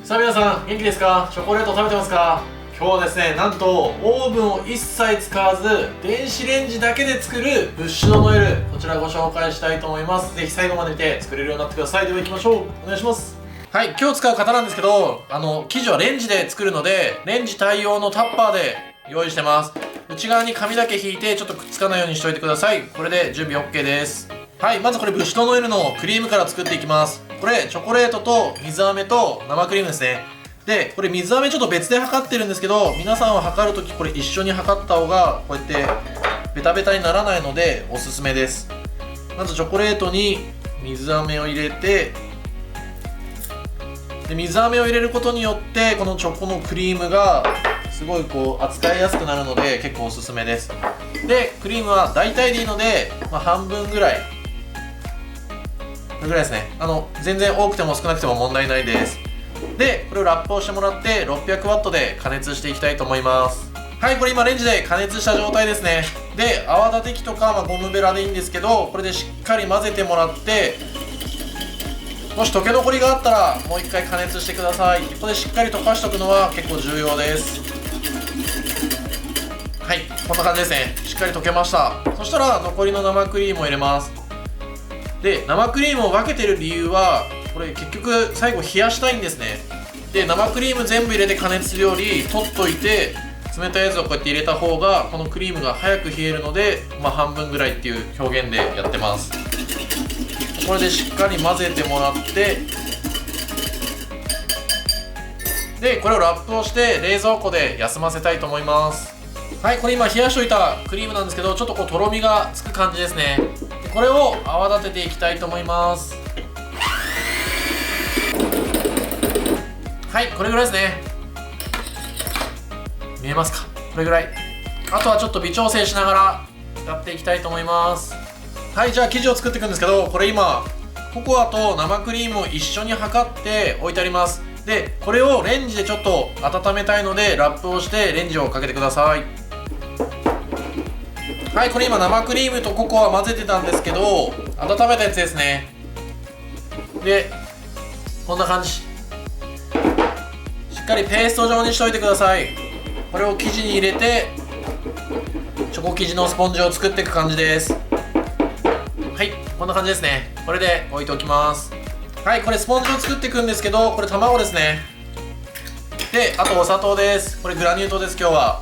さあ皆さん元気ですか？チョコレート食べてますか？今日はですね、なんとオーブンを一切使わず電子レンジだけで作るブッシュドノエル、こちらご紹介したいと思います。ぜひ最後まで見て作れるようになってください。では行きましょう。お願いします。はい、今日使う型なんですけど、生地はレンジで作るのでレンジ対応のタッパーで用意してます。内側に紙だけ引いてちょっとくっつかないようにしておいてください。これで準備 OK です。はい、まずこれブッシュドノエルのクリームから作っていきます。これチョコレートと水飴と生クリームですね。でこれ水飴ちょっと別で測ってるんですけど、皆さんは測るときこれ一緒に測った方がこうやってベタベタにならないのでおすすめです。まずチョコレートに水飴を入れて、で水飴を入れることによってこのチョコのクリームがすごいこう扱いやすくなるので結構おすすめです。でクリームは大体でいいので、半分ぐらいですね。全然多くても少なくても問題ないです。でこれをラップをしてもらって600ワットで加熱していきたいと思います。はい、これ今レンジで加熱した状態ですね。で泡立て器とか、ゴムベラでいいんですけど、これでしっかり混ぜてもらって、もし溶け残りがあったらもう一回加熱してください。ここでしっかり溶かしておくのは結構重要です。はい、こんな感じですね。しっかり溶けました。そしたら残りの生クリームを入れます。で生クリームを分けてる理由は、これ結局最後冷やしたいんですね。で生クリーム全部入れて加熱するより取っといて冷たいやつをこうやって入れた方がこのクリームが早く冷えるので、半分ぐらいっていう表現でやってます。これでしっかり混ぜてもらって、でこれをラップをして冷蔵庫で休ませたいと思います。はい、これ今冷やしといたクリームなんですけど、ちょっとこうとろみがつく感じですね。でこれを泡立てていきたいと思います。はい、これぐらいですね。見えますか？これぐらい。あとはちょっと微調整しながらやっていきたいと思います。はい、じゃあ生地を作っていくんですけど、これ今ココアと生クリームを一緒に測って置いてあります。でこれをレンジでちょっと温めたいのでラップをしてレンジをかけてください。はい、これ今生クリームとココア混ぜてたんですけど、温めたやつですね。でこんな感じ、しっかりペースト状にしといてください。これを生地に入れてチョコ生地のスポンジを作っていく感じです。はい、こんな感じですね。これで置いておきます。はい、これスポンジを作っていくんですけど、これ卵ですね。であとお砂糖です。これグラニュー糖です今日は。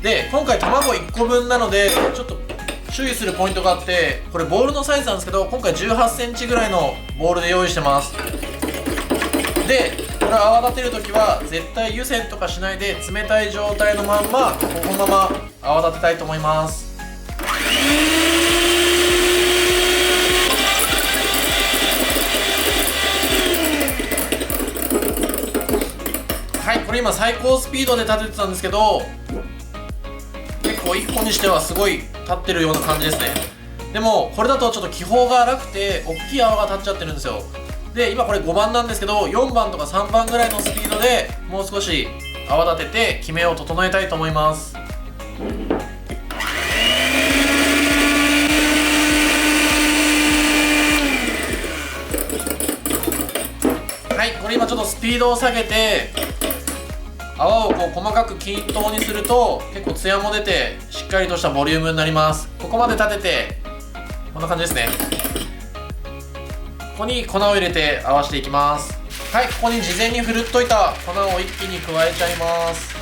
で今回卵1個分なのでちょっと注意するポイントがあって、これボールのサイズなんですけど、今回18センチぐらいのボールで用意してます。でこれ泡立てるときは絶対湯煎とかしないで冷たい状態のまんまこのまま泡立てたいと思います。はい、これ今最高スピードで立ててたんですけど、結構1個にしてはすごい立ってるような感じですね。でもこれだとちょっと気泡が荒くて大きい泡が立っちゃってるんですよ。で今これ5番なんですけど、4番とか3番ぐらいのスピードでもう少し泡立ててキメを整えたいと思います。はい、これ今ちょっとスピードを下げて泡をこう細かく均等にすると結構ツヤも出てしっかりとしたボリュームになります。ここまで立ててこんな感じですね。ここに粉を入れて合わせていきます。はい、ここに事前にふるっといた粉を一気に加えちゃいます。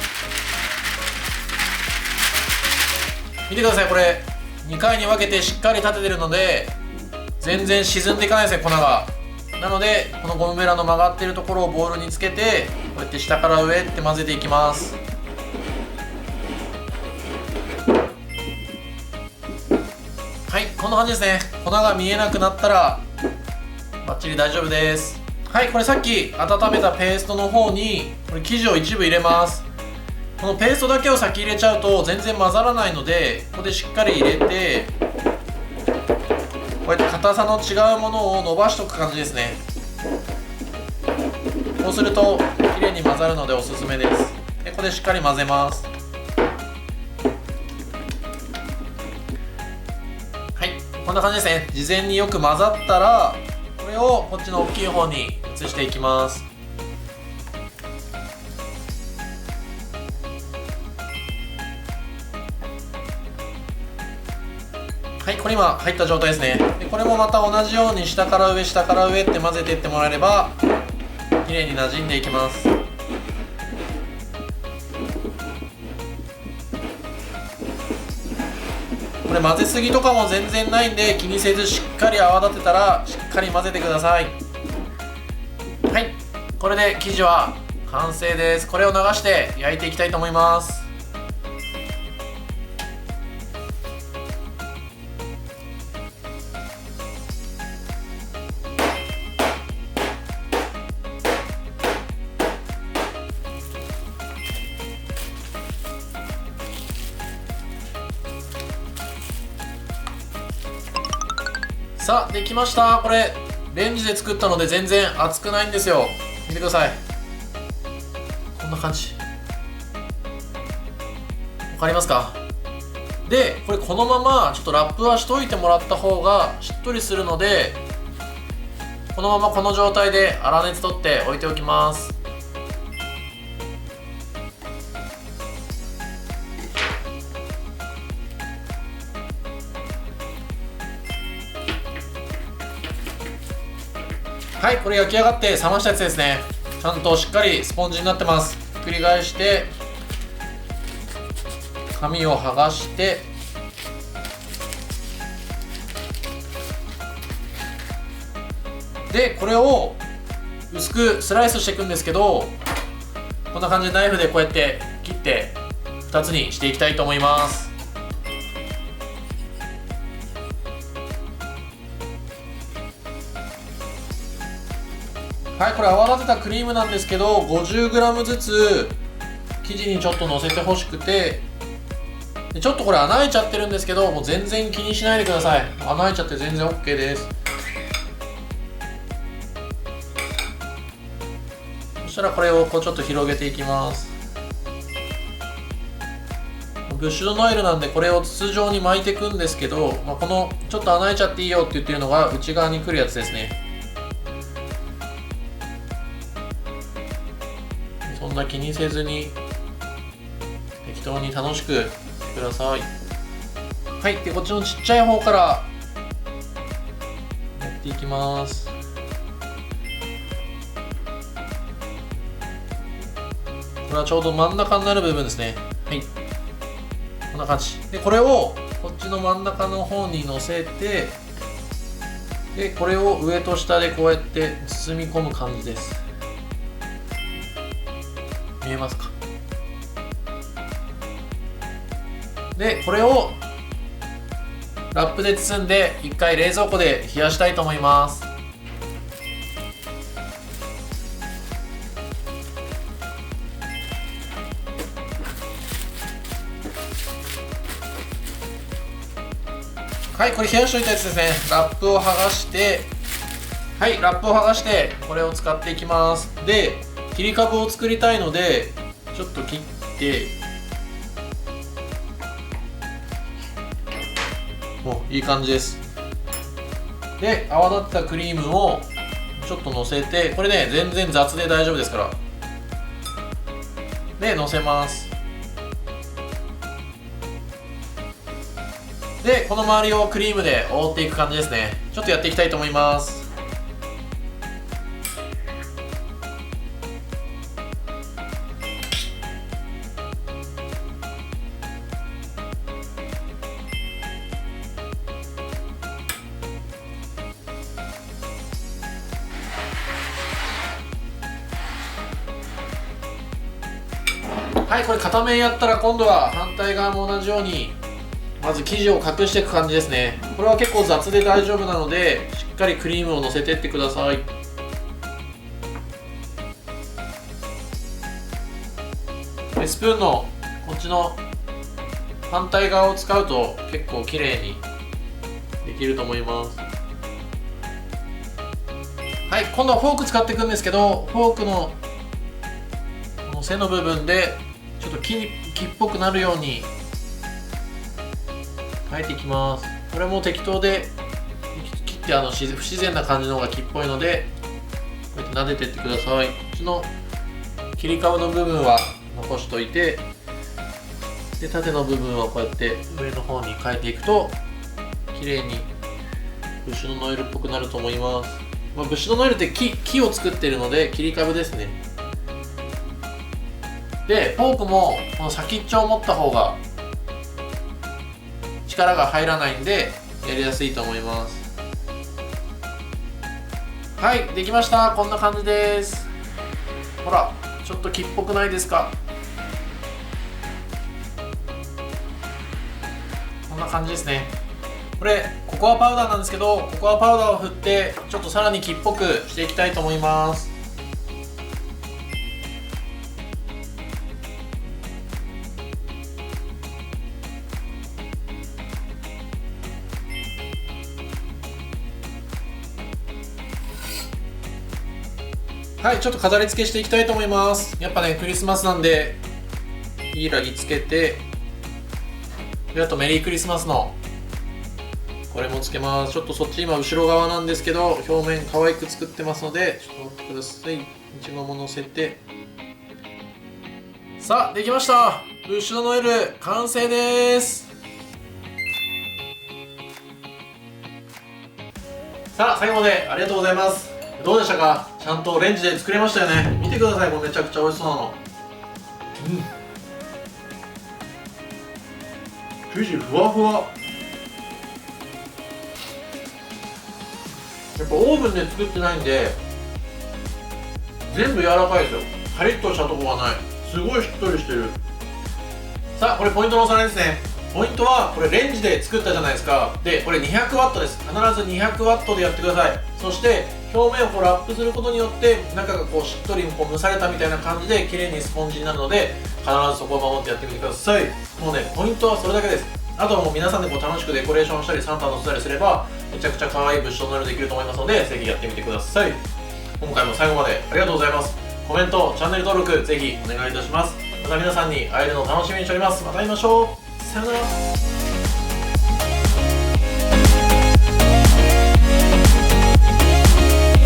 見てください、これ2回に分けてしっかり立ててるので全然沈んでいかないですね、粉が。なのでこのゴムベラの曲がってるところをボウルにつけてこうやって下から上って混ぜていきます。はい、こんな感じですね。粉が見えなくなったらバッチリ大丈夫です。はい、これさっき温めたペーストの方にこれ生地を一部入れます。このペーストだけを先入れちゃうと全然混ざらないので、ここでしっかり入れてこうやって硬さの違うものを伸ばしておく感じですね。こうするときれいに混ざるのでおすすめです。でここでしっかり混ぜます。はい、こんな感じですね。事前によく混ざったらこれをこっちの大きい方に移していきます。はい、これ今入った状態ですね。でこれもまた同じように下から上下から上って混ぜていってもらえれば綺麗に馴染んでいきます。これ混ぜすぎとかも全然ないんで気にせずしっかり泡立てたらしっかり混ぜてください。はい、これで生地は完成です。これを流して焼いていきたいと思います。さあできました。これレンジで作ったので全然熱くないんですよ。見てください、こんな感じ。わかりますか？でこれこのままちょっとラップはしといてもらった方がしっとりするので、このままこの状態で粗熱取って置いておきます。はい、これ焼き上がって冷ましたやつですね。ちゃんとしっかりスポンジになってます。ひっくり返して紙を剥がして、でこれを薄くスライスしていくんですけど、こんな感じでナイフでこうやって切って2つにしていきたいと思います。はい、これ泡立てたクリームなんですけど 50g ずつ生地にちょっとのせてほしくて、でちょっとこれ穴開いちゃってるんですけど、もう全然気にしないでください。穴開いちゃって全然 OK です。そしたらこれをこうちょっと広げていきます。ブッシュドノエルなんでこれを筒状に巻いていくんですけど、このちょっと穴開いちゃっていいよって言ってるのが内側に来るやつですね。そんな気にせずに適当に楽しくしてください。はい、でこっちのちっちゃい方からやっていきます。これはちょうど真ん中になる部分ですね。はい、こんな感じで、これをこっちの真ん中の方に乗せて、でこれを上と下でこうやって包み込む感じです。見えますか？でこれをラップで包んで1回冷蔵庫で冷やしたいと思います。はい、これ冷やしといたやつですね。ラップを剥がして、はい、ラップを剥がしてこれを使っていきます。で切り株を作りたいのでちょっと切って、お、いい感じです。で泡立ったクリームをちょっとのせて、これね全然雑で大丈夫ですから、でのせます。でこの周りをクリームで覆っていく感じですね。ちょっとやっていきたいと思います。はい、これ片面やったら今度は反対側も同じようにまず生地を隠していく感じですね。これは結構雑で大丈夫なのでしっかりクリームをのせていってください。でスプーンのこっちの反対側を使うと結構綺麗にできると思います。はい、今度はフォーク使っていくんですけど、フォークのこの背の部分でちょっと木っぽくなるように変えていきます。これも適当で切って不自然な感じの方が木っぽいのでこうやって撫でていってください。こっちの切り株の部分は残しといて、で縦の部分はこうやって上の方に変えていくと綺麗にブッシュドノエルっぽくなると思います。ブッシュドノエルって木を作っているので切り株ですね。でフォークもこの先っちょを持った方が力が入らないんでやりやすいと思います。はい、できました。こんな感じです。ほらちょっと木っぽくないですか。こんな感じですね。これココアパウダーなんですけど、ココアパウダーを振ってちょっとさらに木っぽくしていきたいと思います。はい、ちょっと飾り付けしていきたいと思います。やっぱねクリスマスなんでいいラギつけて、であとメリークリスマスのこれもつけます。ちょっとそっち今後ろ側なんですけど表面可愛く作ってますのでちょっと待ってください。いちごも乗せて、さあできました。ブッシュドノエル完成です。さあ最後までありがとうございます。どうでしたか。ちゃんとレンジで作れましたよね。見てください、これめちゃくちゃ美味しそうなの。生地ふわふわ。やっぱオーブンで作ってないんで全部柔らかいですよ。カリッとしたとこがない。すごいしっとりしてる。さあこれポイントのおさらいですね。ポイントはこれレンジで作ったじゃないですか。でこれ 200W です。必ず 200W でやってください。そして表面をこうラップすることによって中がこうしっとりこう蒸されたみたいな感じで綺麗にスポンジになるので、必ずそこを守ってやってみてください。もうねポイントはそれだけです。あとはもう皆さんでこう楽しくデコレーションしたりサンタ乗せたりすればめちゃくちゃ可愛いブッシュドノエルできると思いますので、ぜひやってみてください。今回も最後までありがとうございます。コメント、チャンネル登録ぜひお願いいたします。また皆さんに会えるのを楽しみにしております。また会いましょう。さよなら。